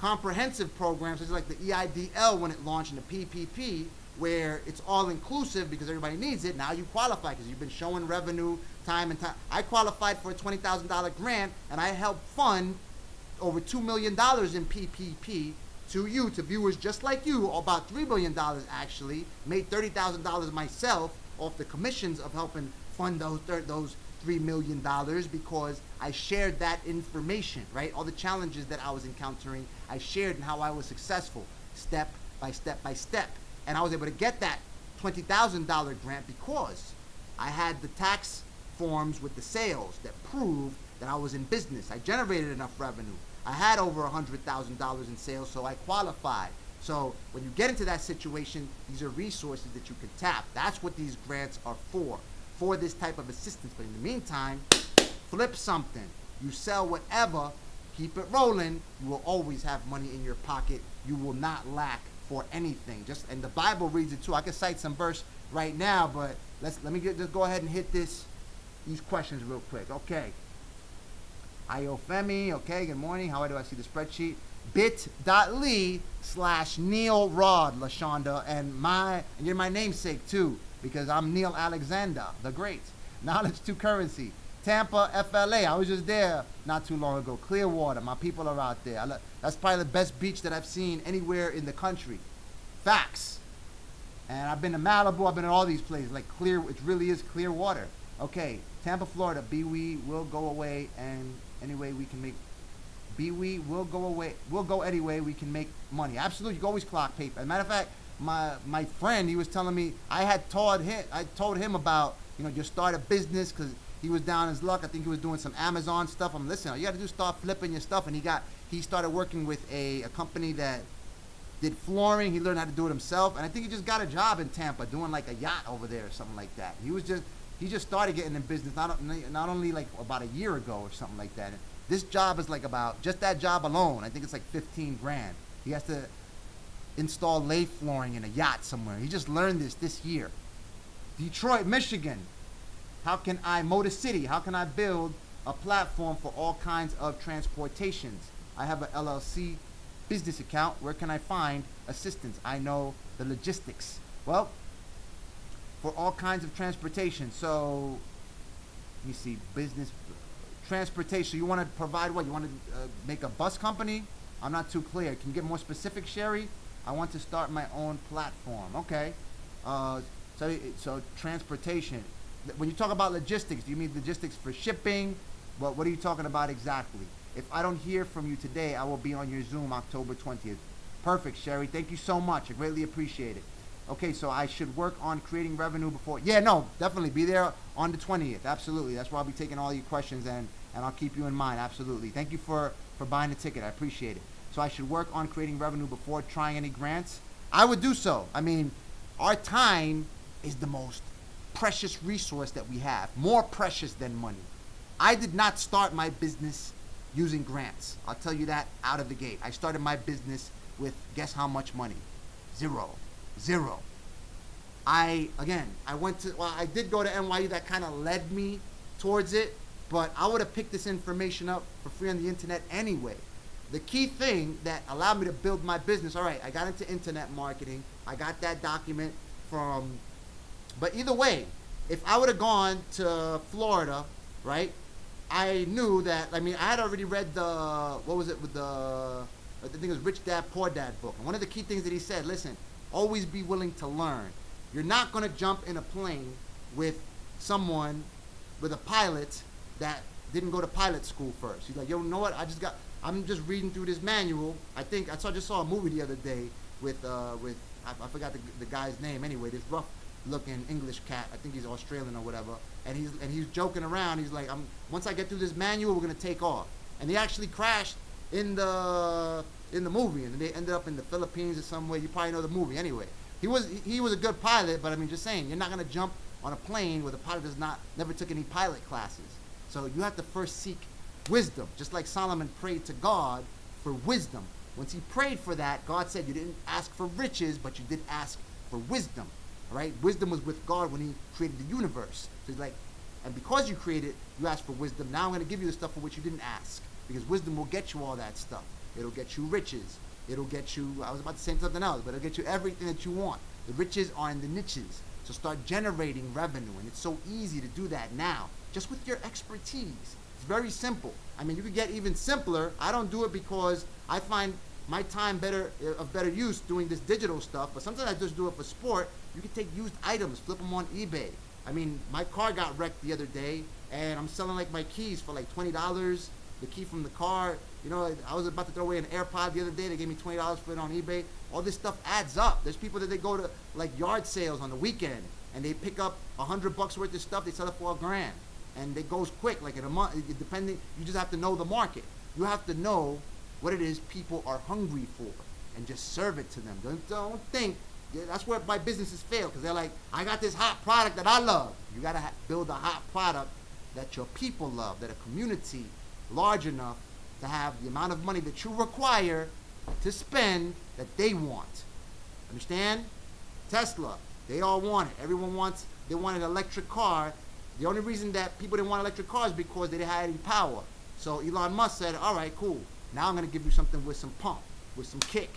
[SPEAKER 1] comprehensive program, such as like the EIDL when it launched, in the PPP, where it's all inclusive because everybody needs it, now you qualify because you've been showing revenue time and time. I qualified for a $20,000 grant, and I helped fund over $2 million in PPP to viewers just like you, about $3 billion actually, made $30,000 myself off the commissions of helping fund those $3 million, because I shared that information, right? All the challenges that I was encountering, I shared, and how I was successful, step by step by step. And I was able to get that $20,000 grant because I had the tax forms with the sales that proved that I was in business. I generated enough revenue. I had over $100,000 in sales, so I qualified. So when you get into that situation, these are resources that you can tap. That's what these grants are for this type of assistance. But in the meantime, flip something. You sell whatever, keep it rolling. You will always have money in your pocket. You will not lack for anything. And the Bible reads it too. I can cite some verse right now, but let me just go ahead and hit these questions real quick. Okay. Iofemi, okay, good morning. How do I see the spreadsheet? bit.ly/Neil Rod, LaShonda, and you're my namesake too, because I'm Neil Alexander, the Great. Knowledge to Currency. Tampa, FLA. I was just there not too long ago. Clearwater. My people are out there. That's probably the best beach that I've seen anywhere in the country. Facts. And I've been to Malibu. I've been to all these places. Like it really is clear water. Okay. Tampa, Florida. BWE will go away, and anyway we can make. BWE will go away. We'll go anyway we can make money. Absolutely. You can always clock paper. As a matter of fact, my friend, he was telling me, I told him about, just start a business, because he was down his luck. I think he was doing some Amazon stuff. I'm listening. You got to do, start flipping your stuff. And he started working with a company that did flooring. He learned how to do it himself. And I think he just got a job in Tampa doing like a yacht over there or something like that. He just started getting in business not only like about a year ago or something like that. This job is like about, just that job alone, I think it's like 15 grand. He has to install lay flooring in a yacht somewhere. He just learned this year. Detroit, Michigan. Motor City, how can I build a platform for all kinds of transportations? I have a LLC business account. Where can I find assistance? I know the logistics. Well, for all kinds of transportation. So, let me see, business, transportation. You want to provide what? You want to make a bus company? I'm not too clear. Can you get more specific, Sherry? I want to start my own platform. Okay. So transportation. When you talk about logistics, do you mean logistics for shipping? What are you talking about exactly? If I don't hear from you today, I will be on your Zoom October 20th. Perfect, Sherry. Thank you so much. I greatly appreciate it. Okay, so I should work on creating revenue before. Yeah, no, definitely. Be there on the 20th. Absolutely. That's where I'll be taking all your questions, and I'll keep you in mind. Absolutely. Thank you for buying the ticket. I appreciate it. So I should work on creating revenue before trying any grants? I would do so. I mean, our time is the most precious resource that we have. More precious than money. I did not start my business using grants. I'll tell you that out of the gate. I started my business with, guess how much money? Zero. I did go to NYU. That kind of led me towards it, but I would have picked this information up for free on the internet anyway. The key thing that allowed me to build my business, all right, I got into internet marketing. I got that document but either way, if I would have gone to Florida, right, I knew that, I had already read I think it was Rich Dad, Poor Dad book. And one of the key things that he said, listen, always be willing to learn. You're not going to jump in a plane with a pilot that didn't go to pilot school first. He's like, yo, you know what? I'm just reading through this manual. I just saw a movie the other day with I forgot the guy's name anyway, this rough looking English cat. I think he's Australian or whatever. And he's joking around. He's like, once I get through this manual, we're going to take off. And he actually crashed in the movie, and they ended up in the Philippines or somewhere. You probably know the movie anyway. He was a good pilot, but just saying, you're not going to jump on a plane where the pilot never took any pilot classes. So you have to first seek wisdom, just like Solomon prayed to God for wisdom. Once he prayed for that, God said you didn't ask for riches, but you did ask for wisdom. All right? Wisdom was with God when he created the universe. So he's like, and because you created, you asked for wisdom. Now I'm going to give you the stuff for which you didn't ask. Because wisdom will get you all that stuff. It'll get you riches. It'll get you, I was about to say something else, but it'll get you everything that you want. The riches are in the niches. So start generating revenue. And it's so easy to do that now, just with your expertise. It's very simple. You could get even simpler. I don't do it because I find my time of better use doing this digital stuff, but sometimes I just do it for sport. You can take used items, flip them on eBay. My car got wrecked the other day, and I'm selling my keys for $20. The key from the car. I was about to throw away an AirPod the other day. They gave me $20 for it on eBay. All this stuff adds up. There's people that they go to yard sales on the weekend, and they pick up $100 worth of stuff. They sell it for $1,000, and it goes quick. In a month, depending. You just have to know the market. You have to know what it is people are hungry for, and just serve it to them. Don't think. That's where my businesses fail, because they're like, I got this hot product that I love. You got to build a hot product that your people love, that a community large enough to have the amount of money that you require to spend that they want. Understand? Tesla, they all want it. They want an electric car. The only reason that people didn't want electric cars is because they didn't have any power. So Elon Musk said, all right, cool. Now I'm going to give you something with some pump, with some kick.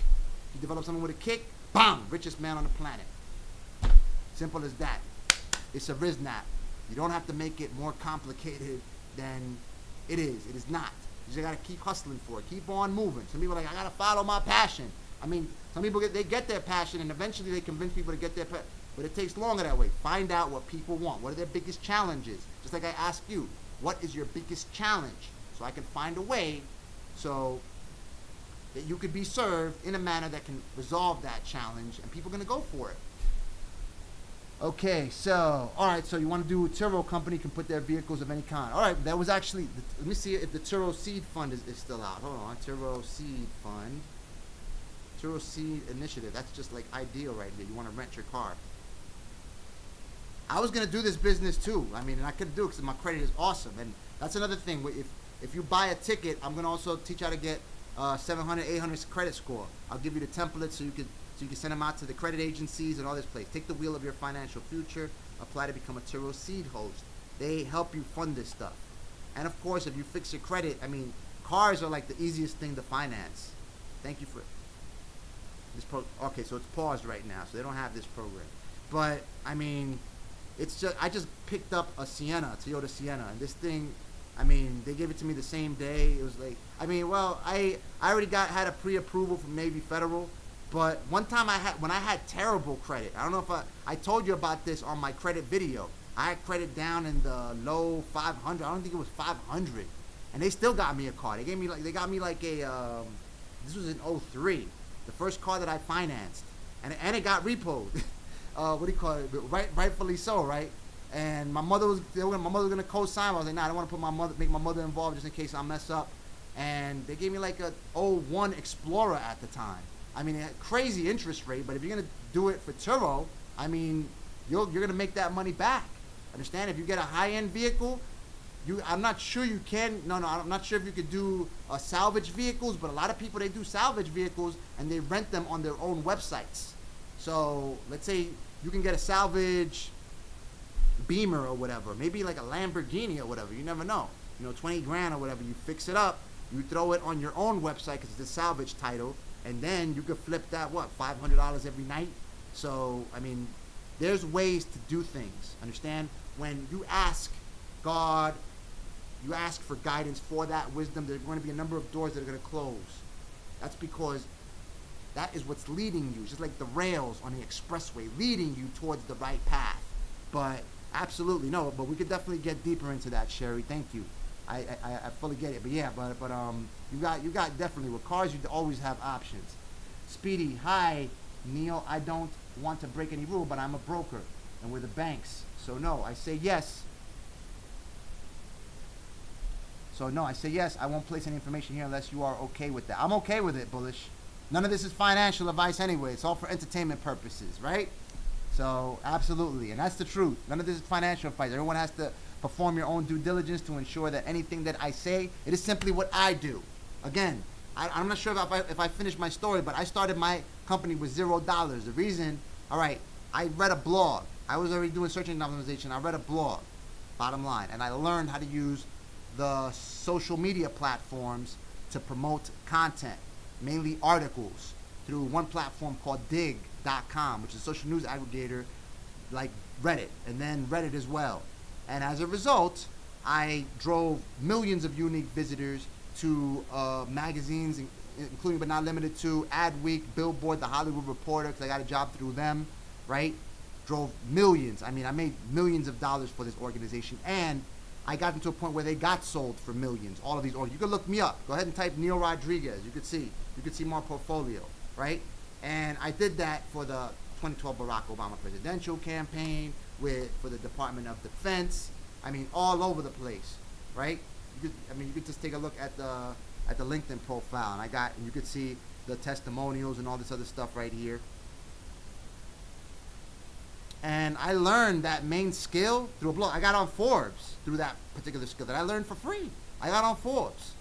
[SPEAKER 1] You develop something with a kick, bam, richest man on the planet. Simple as that. It's a riznap. You don't have to make it more complicated than it is. It is not. You just got to keep hustling for it. Keep on moving. Some people are like, I got to follow my passion. Some people get their passion, and eventually they convince people to get their passion. But it takes longer that way. Find out what people want. What are their biggest challenges? Just like I asked you, what is your biggest challenge? So I can find a way so that you could be served in a manner that can resolve that challenge, and people are going to go for it. Okay, so, all right, so you want to do a Turo company can put their vehicles of any kind. All right, that was actually, let me see if the Turo Seed Fund is still out. Hold on, Turo Seed Fund. Turo Seed Initiative, that's just ideal right there. You want to rent your car. I was going to do this business too. And I couldn't do it because my credit is awesome. And that's another thing. If you buy a ticket, I'm going to also teach you how to get 700, 800 credit score. I'll give you the templates so you can send them out to the credit agencies and all this place. Take the wheel of your financial future. Apply to become a Turo Seed host. They help you fund this stuff. And of course, if you fix your credit, Cars are like the easiest thing to finance. Thank you for this okay, so it's paused right now, so they don't have this program. But I mean, it's just I just picked up a Toyota Sienna, and this thing, I mean, they gave it to me the same day. It was like, I mean, well, I already had a pre-approval from Navy Federal, but one time when I had terrible credit. I don't know if I told you about this on my credit video. I had credit down in the low 500. I don't think it was 500, and they still got me a car. They got me like a this was in '03, the first car that I financed, and it got repoed. What do you call it? Rightfully so, right? And my mother was gonna co-sign. I was like, nah, I don't want to make my mother involved just in case I mess up. And they gave me like a '01 Explorer at the time. I mean, a crazy interest rate, but if you're gonna do it for Turo, I mean, you're gonna make that money back. Understand? If you get a high-end vehicle, I'm not sure you can. No, I'm not sure if you could do salvage vehicles, but a lot of people, they do salvage vehicles and they rent them on their own websites. So let's say you can get a salvage Beamer or whatever, maybe like a Lamborghini or whatever. You never know. 20 grand or whatever. You fix it up, you throw it on your own website because it's a salvage title, and then you could flip that $500 every night. So I mean, there's ways to do things. Understand? When you ask God, you ask for guidance for that wisdom, there's going to be a number of doors that are going to close. That's because that is what's leading you, just like the rails on the expressway, leading you towards the right path. But absolutely no. But we could definitely get deeper into that, Sherry. Thank you. I fully get it. But yeah, but you got definitely with cars, you always have options. Speedy, hi, Neil. I don't want to break any rule, but I'm a broker, and we're the banks. So no, I say yes. I won't place any information here unless you are okay with that. I'm okay with it, Bullish. None of this is financial advice anyway. It's all for entertainment purposes, right? So, absolutely. And that's the truth. None of this is financial advice. Everyone has to perform your own due diligence to ensure that anything that I say, it is simply what I do. Again, I'm not sure if I finished my story, but I started my company with $0. The reason, all right, I read a blog. I was already doing search engine optimization. I read a blog, bottom line. And I learned how to use the social media platforms to promote content, mainly articles, through one platform called Dig.com, which is a social news aggregator like Reddit, and then Reddit as well. And as a result, I drove millions of unique visitors to magazines, including but not limited to Adweek, Billboard, The Hollywood Reporter, because I got a job through them, right? Drove millions. I mean, I made millions of dollars for this organization, and I got into a point where they got sold for millions. All of these orders. You can look me up. Go ahead and type Neil Rodriguez. You could see my portfolio, right? And I did that for the 2012 Barack Obama presidential campaign, for the Department of Defense. I mean, all over the place, right? You could just take a look at the LinkedIn profile, and you could see the testimonials and all this other stuff right here. And I learned that main skill through a blog. I got on Forbes through that particular skill that I learned for free. I got on Forbes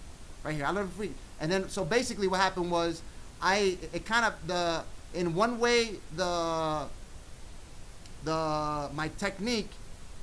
[SPEAKER 1] right here. I learned for free. And then, so basically what happened was in one way, my technique,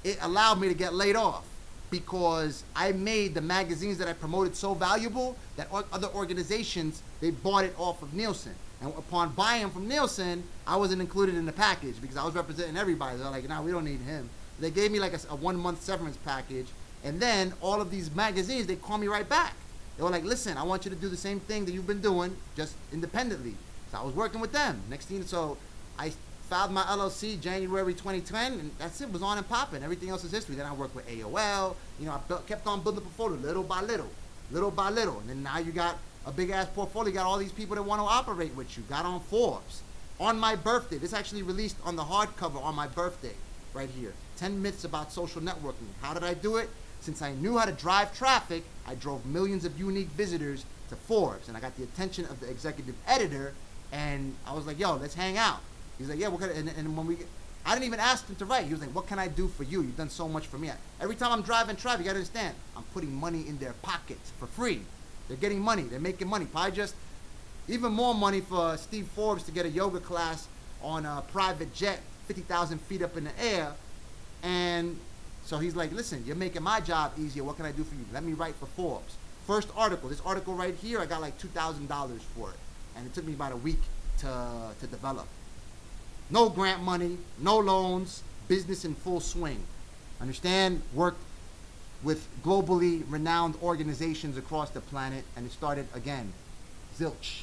[SPEAKER 1] it allowed me to get laid off because I made the magazines that I promoted so valuable that other organizations, they bought it off of Nielsen. And upon buying them from Nielsen, I wasn't included in the package because I was representing everybody. They're like, nah, we don't need him. They gave me like a 1-month severance package. And then all of these magazines, they call me right back. They were like, listen, I want you to do the same thing that you've been doing, just independently. So I was working with them. Next thing, so I filed my LLC January 2010, and that's it. Was on and popping. Everything else is history. Then I worked with AOL. I kept on building the portfolio little by little. And then now you got a big-ass portfolio. You got all these people that want to operate with you. Got on Forbes. On my birthday. This actually released on the hardcover on my birthday right here. 10 myths about social networking. How did I do it? Since I knew how to drive traffic, I drove millions of unique visitors to Forbes. And I got the attention of the executive editor, and I was like, yo, let's hang out. He's like, yeah, what kind of, and when I didn't even ask him to write. He was like, what can I do for you? You've done so much for me. Every time I'm driving traffic, you got to understand, I'm putting money in their pockets for free. They're getting money. They're making money. Probably just even more money for Steve Forbes to get a yoga class on a private jet 50,000 feet up in the air. And so he's like, listen, you're making my job easier. What can I do for you? Let me write for Forbes. First article, this article right here, I got like $2,000 for it. And it took me about a week to develop. No grant money, no loans, business in full swing. Understand? Worked with globally renowned organizations across the planet, and it started again, zilch.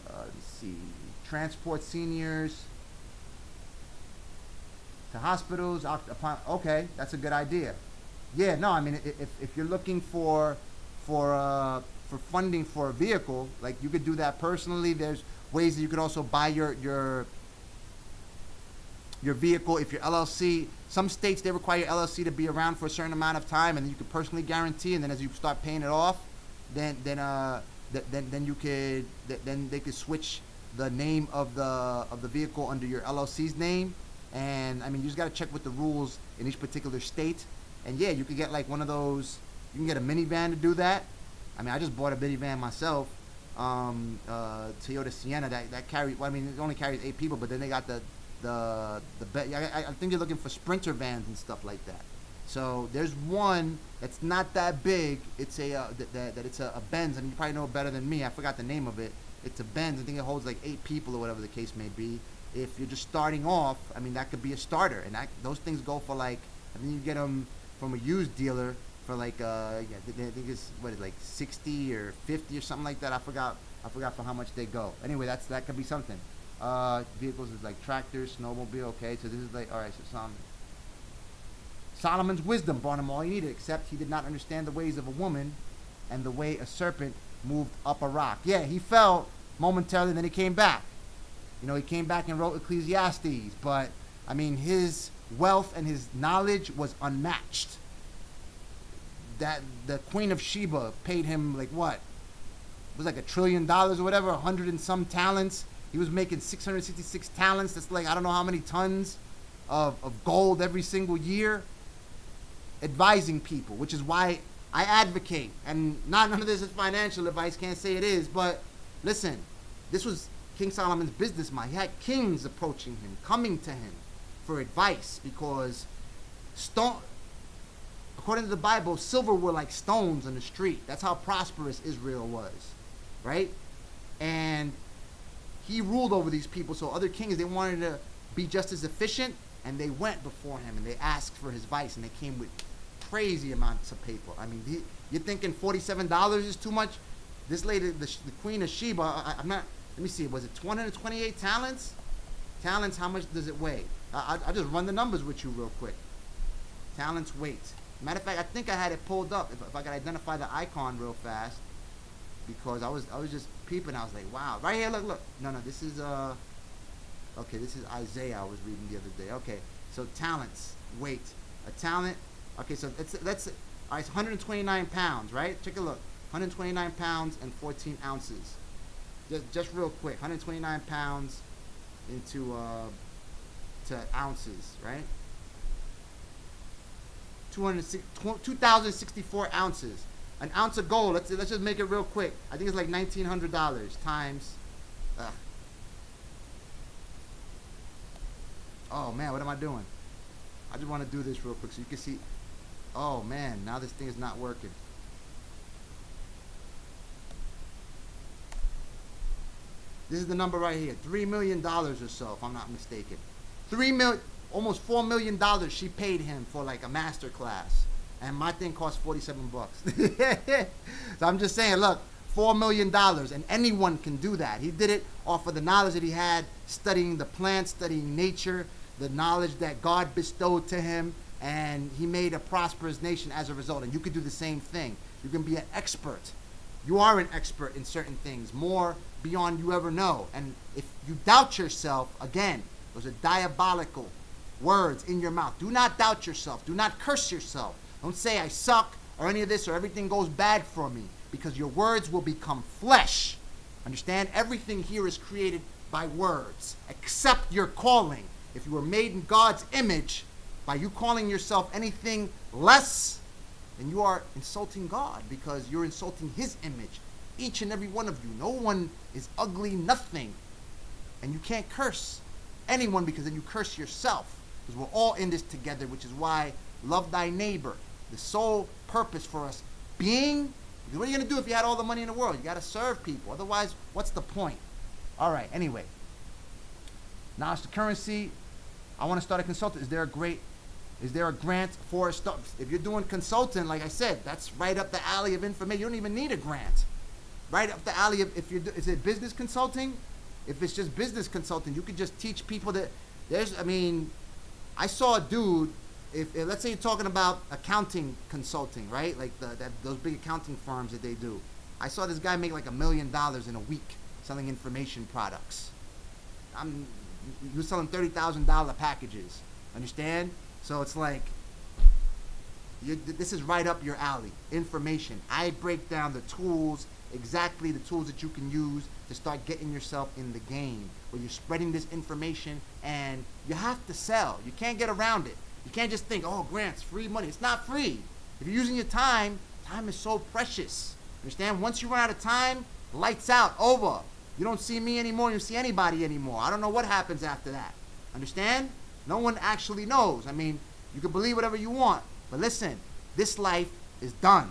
[SPEAKER 1] Let's see, transport seniors to hospitals. Okay, that's a good idea. Yeah, no, I mean, if you're looking for funding for a vehicle, like you could do that personally. There's ways that you could also buy your vehicle if your LLC. Some states they require your LLC to be around for a certain amount of time, and then you could personally guarantee. And then as you start paying it off, then they could switch the name of the vehicle under your LLC's name. And I mean, you just got to check with the rules in each particular state. And yeah, you could get like one of those. You can get a minivan to do that. I mean, I just bought a minivan myself, Toyota Sienna that carries. Well, I mean, it only carries 8 people, but then they got I think they're looking for Sprinter vans and stuff like that. So there's one that's not that big. It's it's a Benz. I mean, you probably know it better than me. I forgot the name of it. It's a Benz. I think it holds like 8 people or whatever the case may be. If you're just starting off, I mean, that could be a starter, and those things go for like, I think you get them from a used dealer for like I think it's like 60 or 50 or something like that. I forgot for how much they go. Anyway, that could be something. Vehicles is like tractors, snowmobile. Okay, so this is like, all right, so Solomon's wisdom brought him all he needed, except he did not understand the ways of a woman and the way a serpent moved up a rock. Yeah, he fell momentarily, then he came back. You know, he came back and wrote Ecclesiastes, but I mean, his wealth and his knowledge was unmatched. That the Queen of Sheba paid him like what? It was like $1 trillion or whatever, 100 and some talents. He was making 666 talents. That's like, I don't know how many tons of gold every single year. Advising people, which is why I advocate. And none of this is financial advice, can't say it is, but listen, this was King Solomon's business mind. He had kings approaching him, coming to him for advice, because according to the Bible, silver were like stones on the street. That's how prosperous Israel was, right? And he ruled over these people, so other kings, they wanted to be just as efficient, and they went before him and they asked for his advice, and they came with crazy amounts of paper. I mean, you're thinking $47 is too much? This lady, the Queen of Sheba, I'm not, let me see, was it 228 talents? Talents, how much does it weigh? I'll just run the numbers with you real quick. Talents, weight. Matter of fact, I think I had it pulled up, if I could identify the icon real fast, because I was just peeping. I was like, wow. Right here, look. No, this is, okay, this is Isaiah I was reading the other day. Okay, so talents, weight. A talent, okay, so let's all right, it's 129 pounds, right? Take a look. 129 pounds and 14 ounces. Just real quick, 129 pounds into to ounces, right? 2,064 ounces. An ounce of gold, let's just make it real quick. I think it's like $1,900 times. Oh man, what am I doing? I just want to do this real quick so you can see. Oh man, now this thing is not working. This is the number right here, $3 million or so, if I'm not mistaken. Almost $4 million she paid him for like a master class, and my thing cost $47. So I'm just saying, look, $4 million, and anyone can do that. He did it off of the knowledge that he had, studying the plants, studying nature, the knowledge that God bestowed to him, and he made a prosperous nation as a result. And you could do the same thing. You can be an expert. You are an expert in certain things, more beyond you ever know. And if you doubt yourself, again, those are diabolical words in your mouth. Do not doubt yourself. Do not curse yourself. Don't say I suck or any of this or everything goes bad for me, because your words will become flesh. Understand? Everything here is created by words, except your calling. If you were made in God's image, by you calling yourself anything less, then you are insulting God, because you're insulting his image. Each and every one of you. No one is ugly, nothing. And you can't curse anyone, because then you curse yourself. Because we're all in this together, which is why love thy neighbor. the sole purpose for us being, what are you going to do if you had all the money in the world? You got to serve people. Otherwise, what's the point? All right, anyway. Knowledge to currency. I want to start a consultant. Is there a grant for stuff? If you're doing consulting, like I said, that's right up the alley of information. You don't even need a grant. Right up the alley of, is it business consulting? If it's just business consulting, you could just teach people that I saw a dude, if let's say you're talking about accounting consulting, right? Like those big accounting firms that they do. I saw this guy make like $1 million in a week selling information products. He was selling $30,000 packages. Understand? So it's like, this is right up your alley. Information. I break down the tools, exactly the tools that you can use to start getting yourself in the game, where you're spreading this information and you have to sell. You can't get around it. You can't just think, oh, grants, free money. It's not free. If you're using your time, time is so precious. Understand? Once you run out of time, lights out, over. You don't see me anymore, you don't see anybody anymore. I don't know what happens after that. Understand? No one actually knows. I mean, you can believe whatever you want, but listen, this life is done.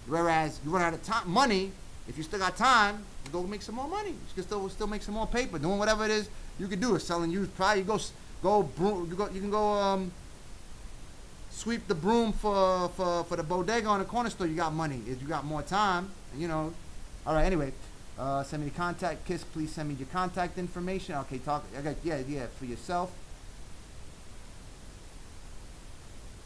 [SPEAKER 1] Whereas you run out of time, money, if you still got time, you go make some more money. You can still make some more paper, doing whatever it is you can do. Is selling used product. You can go sweep the broom for the bodega on the corner store. You got money. If you got more time, you know. All right. Anyway, send me the contact. Kiss, please send me your contact information. Okay, talk. Yeah, for yourself.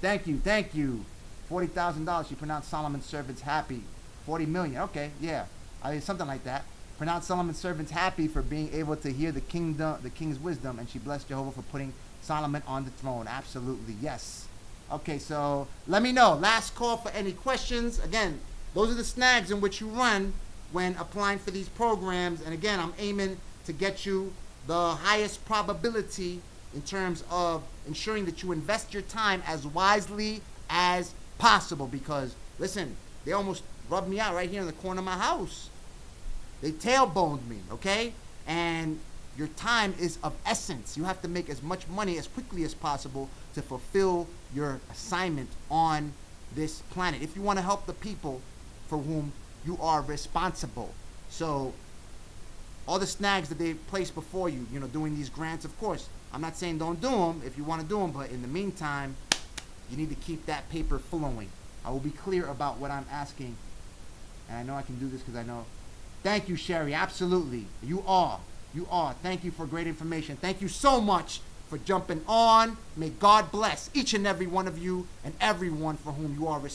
[SPEAKER 1] Thank you. $40,000. You pronounce Solomon's servants happy. 40 million. Okay, yeah. I mean, something like that. Pronounce Solomon's servants happy for being able to hear the king's wisdom, and she blessed Jehovah for putting Solomon on the throne. Absolutely, yes. Okay, so let me know. Last call for any questions. Again, those are the snags in which you run when applying for these programs. And again, I'm aiming to get you the highest probability in terms of ensuring that you invest your time as wisely as possible. Because, listen, they almost rubbed me out right here in the corner of my house. They tailboned me, okay? And your time is of essence. You have to make as much money as quickly as possible to fulfill your assignment on this planet, if you want to help the people for whom you are responsible. So all the snags that they place before you, doing these grants, of course, I'm not saying don't do them if you want to do them, but in the meantime, you need to keep that paper flowing. I will be clear about what I'm asking, and I know I can do this because I know. Thank you, Sherry. Absolutely. You are. Thank you for great information. Thank you so much for jumping on. May God bless each and every one of you and everyone for whom you are responsible.